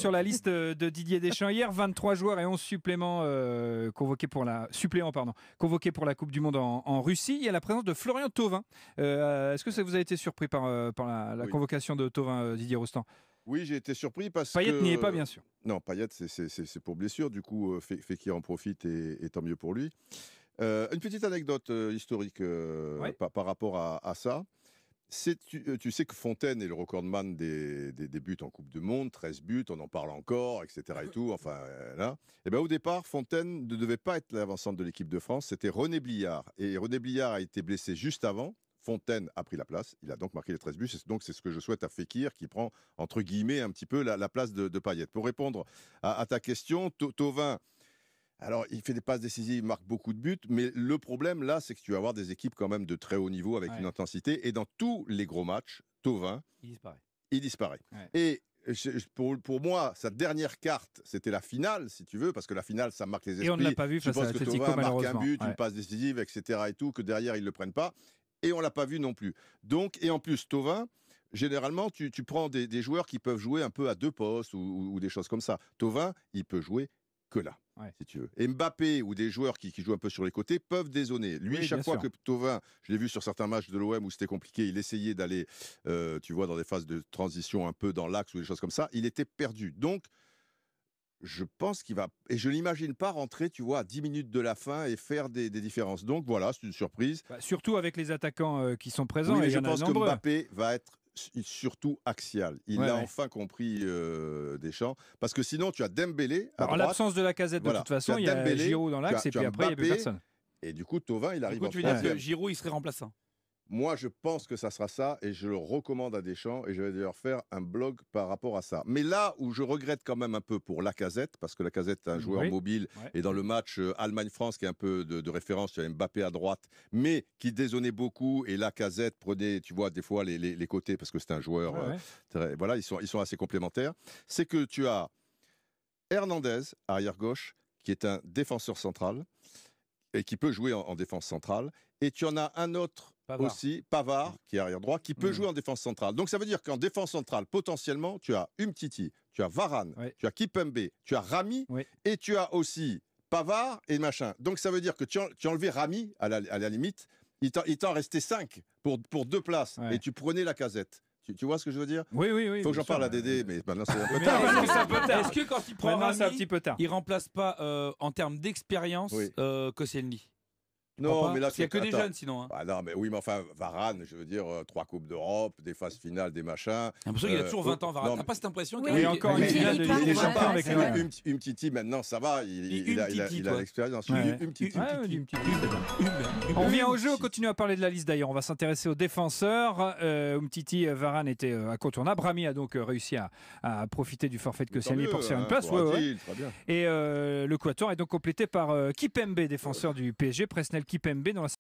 sur la liste de Didier Deschamps hier. 23 joueurs et 11 suppléments convoqués pour la Coupe du Monde en Russie. Il y a la présence de Florian Thauvin. Est-ce que ça vous a été surpris par la convocation de Thauvin, Didier Rostand? Oui, j'ai été surpris parce Payet que... n'y est pas, bien sûr. Non, Payet, c'est pour blessure. Du coup, Fekir en profite et tant mieux pour lui. Une petite anecdote historique par rapport à ça. Tu sais que Fontaine est le recordman des buts en Coupe du Monde, 13 buts, on en parle encore, etc. Et tout, enfin, là. Et ben, au départ, Fontaine ne devait pas être l'avant-centre de l'équipe de France, c'était René Bliard. Et René Bliard a été blessé juste avant. Fontaine a pris la place, il a donc marqué les 13 buts, donc c'est ce que je souhaite à Fekir qui prend entre guillemets un petit peu la place de Payet. Pour répondre à ta question, Thauvin, alors il fait des passes décisives, il marque beaucoup de buts, mais le problème là, c'est que tu vas avoir des équipes quand même de très haut niveau avec une intensité, et dans tous les gros matchs, Thauvin, il disparaît. Ouais. Et pour moi, sa dernière carte, c'était la finale, si tu veux, parce que la finale, ça marque les esprits. Et on ne l'a pas vu face à Atletico, Thauvin marque un malheureusement. but, une passe décisive, etc. et tout, que derrière, ils ne le prennent pas. Et on ne l'a pas vu non plus. Donc, et en plus, Thauvin, généralement, tu prends des joueurs qui peuvent jouer un peu à deux postes ou des choses comme ça. Thauvin, il peut jouer que là, si tu veux. Et Mbappé ou des joueurs qui jouent un peu sur les côtés peuvent dézonner. Lui, chaque fois que Thauvin, je l'ai vu sur certains matchs de l'OM où c'était compliqué, il essayait d'aller, tu vois, dans des phases de transition un peu dans l'axe ou des choses comme ça, il était perdu. Donc, je pense qu'il va... Et je ne l'imagine pas rentrer, tu vois, à 10 minutes de la fin et faire des différences. Donc voilà, c'est une surprise. Surtout avec les attaquants qui sont présents. Oui, mais et je il y en a pense que nombreux. Mbappé va être surtout axial. Il a enfin compris Deschamps. Parce que sinon, tu as Dembélé à droite. En l'absence de Lacazette, de toute façon, il y a Giroud dans l'axe et puis après, il n'y a plus personne. Et du coup, Thauvin, il arrive en tu veux dire que Giroud, il serait remplaçant? Moi, je pense que ça sera ça et je le recommande à Deschamps et je vais d'ailleurs faire un blog par rapport à ça. Mais là où je regrette quand même un peu pour Lacazette, parce que Lacazette est un joueur mobile et dans le match Allemagne-France qui est un peu de référence, il y a Mbappé à droite, mais qui dézonnait beaucoup et Lacazette prenait, tu vois, des fois les côtés parce que c'est un joueur, voilà, ils sont assez complémentaires. C'est que tu as Hernandez, arrière-gauche, qui est un défenseur central et qui peut jouer en défense centrale. Et tu en as un autre aussi, Pavard, qui est arrière-droit, qui peut jouer en défense centrale. Donc ça veut dire qu'en défense centrale, potentiellement, tu as Umtiti, tu as Varane, tu as Kipembe, tu as Rami, et tu as aussi Pavard et machin. Donc ça veut dire que tu as enlevé Rami, à la limite, il t'en restait 5 pour 2 places, et tu prenais Lacazette. Tu vois ce que je veux dire? Oui. Il faut que j'en parle à Dédé, mais maintenant c'est un peu tard. Est-ce que quand il prend Rami, c'est un petit peu tard. Il remplace pas en termes d'expérience Koscielny? Non, mais là, il n'y a que des jeunes sinon. Hein. Ah non, mais oui, mais enfin, Varane, je veux dire, 3 Coupes d'Europe, des phases finales, des machins. J'ai l'impression qu'il a toujours 20 ans, Varane. T'as pas cette impression qu'il a encore une finale de Ligue des Champions avec Umtiti, maintenant, ça va, il a l'expérience. On revient au jeu, on continue à parler de la liste d'ailleurs. On va s'intéresser aux défenseurs. Umtiti, Varane était incontournable. Rami a donc réussi à profiter du forfait de Koscielny pour se faire une place. Et le quatuor est donc complété par Kipembe, défenseur du PSG, Presnel Kipembe, dont la